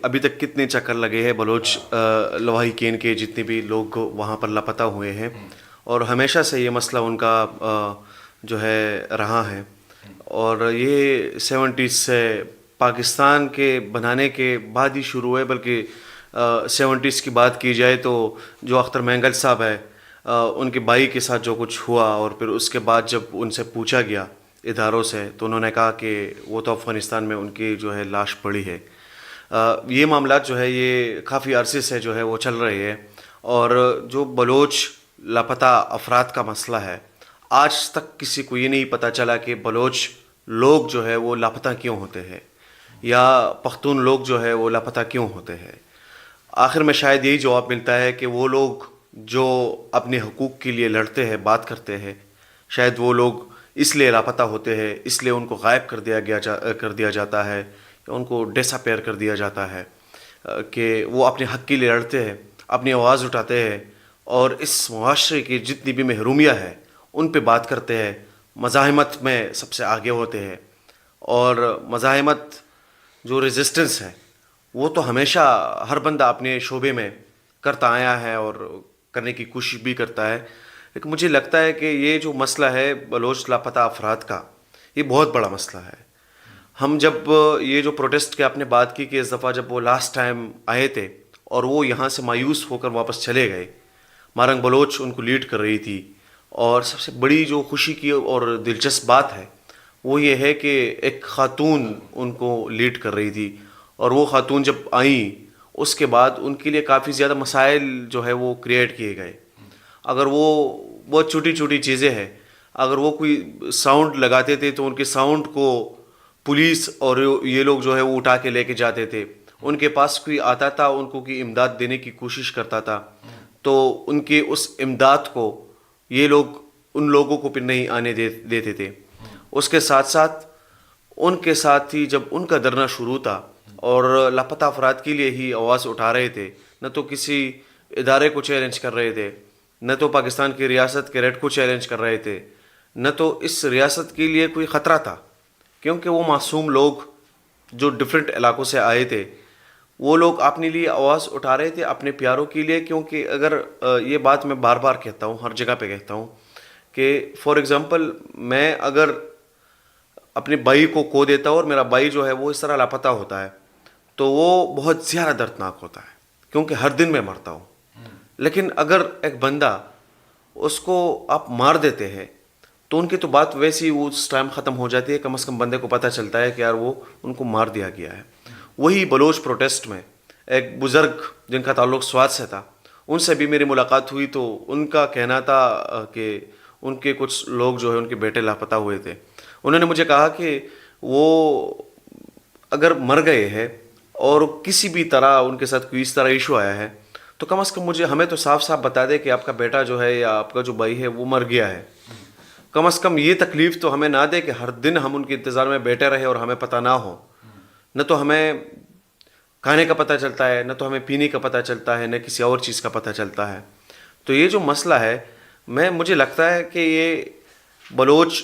ابھی تک کتنے چکر لگے ہیں بلوچ لواحی کین کے جتنے بھی لوگ وہاں پر لاپتہ ہوئے ہیں، اور ہمیشہ سے یہ مسئلہ ان کا جو ہے رہا ہے، اور یہ سیونٹیز سے پاکستان کے بنانے کے بعد ہی شروع ہے، بلکہ سیونٹیز کی بات کی جائے تو جو اختر مینگل صاحب ہے ان کے بھائی کے ساتھ جو کچھ ہوا، اور پھر اس کے بعد جب ان سے پوچھا گیا اداروں سے تو انہوں نے کہا کہ وہ تو افغانستان میں ان کی جو ہے لاش پڑی ہے۔ یہ معاملات جو ہے یہ کافی عرصے سے جو ہے وہ چل رہے ہیں، اور جو بلوچ لاپتہ افراد کا مسئلہ ہے آج تک کسی کو یہ نہیں پتہ چلا کہ بلوچ لوگ جو ہے وہ لاپتہ کیوں ہوتے ہیں، یا پختون لوگ جو ہے وہ لاپتہ کیوں ہوتے ہیں۔ آخر میں شاید یہی جواب ملتا ہے کہ وہ لوگ جو اپنے حقوق کے لیے لڑتے ہیں، بات کرتے ہیں، شاید وہ لوگ اس لیے لاپتہ ہوتے ہیں، اس لیے ان کو غائب کر دیا جاتا ہے، یا ان کو ڈیس اپیئر کر دیا جاتا ہے، کہ وہ اپنے حق کے لیے لڑتے ہیں، اپنی آواز اٹھاتے ہیں، اور اس معاشرے کی جتنی بھی محرومیہ ہے ان پہ بات کرتے ہیں، مزاحمت میں سب سے آگے ہوتے ہیں، اور مزاحمت جو ریزسٹنس ہے وہ تو ہمیشہ ہر بندہ اپنے شعبے میں کرتا آیا ہے اور کرنے کی کوشش بھی کرتا ہے، لیکن مجھے لگتا ہے کہ یہ جو مسئلہ ہے بلوچ لاپتہ افراد کا، یہ بہت بڑا مسئلہ ہے۔ ہم جب یہ جو پروٹیسٹ کی آپ نے بات کی کہ اس دفعہ جب وہ لاسٹ ٹائم آئے تھے اور وہ یہاں سے مایوس ہو کر واپس چلے گئے، مارنگ بلوچ ان کو لیڈ کر رہی تھی، اور سب سے بڑی جو خوشی کی اور دلچسپ بات ہے وہ یہ ہے کہ ایک خاتون ان کو لیڈ کر رہی تھی، اور وہ خاتون جب آئیں اس کے بعد ان کے لیے کافی زیادہ مسائل جو ہے وہ کریٹ کیے گئے۔ اگر وہ بہت چھوٹی چھوٹی چیزیں ہیں، اگر وہ کوئی ساؤنڈ لگاتے تھے تو ان کے ساؤنڈ کو پولیس اور یہ لوگ جو ہے وہ اٹھا کے لے کے جاتے تھے، ان کے پاس کوئی آتا تھا ان کو کوئی امداد دینے کی کوشش کرتا تھا تو ان کے اس امداد کو یہ لوگ ان لوگوں کو پھر نہیں آنے دیتے تھے۔ اس کے ساتھ ساتھ ان کے ساتھ ہی جب ان کا دھرنا شروع تھا اور لاپتہ افراد کے لیے ہی آواز اٹھا رہے تھے، نہ تو کسی ادارے کو چیلنج کر رہے تھے، نہ تو پاکستان کی ریاست کے ریٹ کو چیلنج کر رہے تھے، نہ تو اس ریاست کے لیے کوئی خطرہ تھا، کیونکہ وہ معصوم لوگ جو ڈفرینٹ علاقوں سے آئے تھے وہ لوگ اپنے لیے آواز اٹھا رہے تھے، اپنے پیاروں کے لیے۔ کیونکہ اگر یہ بات میں بار بار کہتا ہوں، ہر جگہ پہ کہتا ہوں کہ فار ایگزامپل میں اگر اپنے بھائی کو کھو دیتا ہوں اور میرا بھائی جو ہے وہ اس طرح لاپتہ ہوتا ہے تو وہ بہت زیادہ دردناک ہوتا ہے، کیونکہ ہر دن میں مرتا ہوں۔ لیکن اگر ایک بندہ اس کو آپ مار دیتے ہیں تو ان کی تو بات ویسی ہی اس ٹائم ختم ہو جاتی ہے، کم از کم بندے کو پتہ چلتا ہے کہ یار وہ ان کو مار دیا گیا ہے۔ وہی بلوچ پروٹیسٹ میں ایک بزرگ جن کا تعلق سوات سے تھا، ان سے بھی میری ملاقات ہوئی تو ان کا کہنا تھا کہ ان کے کچھ لوگ جو ہے ان کے بیٹے لاپتہ ہوئے تھے۔ انہوں نے مجھے کہا کہ وہ اگر مر گئے ہیں اور کسی بھی طرح ان کے ساتھ کوئی اس طرح ایشو آیا ہے تو کم از کم ہمیں تو صاف صاف بتا دے کہ آپ کا بیٹا جو ہے یا آپ کا جو بھائی ہے وہ مر گیا ہے۔ کم از کم یہ تکلیف تو ہمیں نہ دے کہ ہر دن ہم ان کے انتظار میں بیٹھے رہے اور ہمیں پتہ نہ ہو، نہ تو ہمیں کھانے کا پتہ چلتا ہے، نہ تو ہمیں پینے کا پتہ چلتا ہے، نہ کسی اور چیز کا پتہ چلتا ہے۔ تو یہ جو مسئلہ ہے مجھے لگتا ہے کہ یہ بلوچ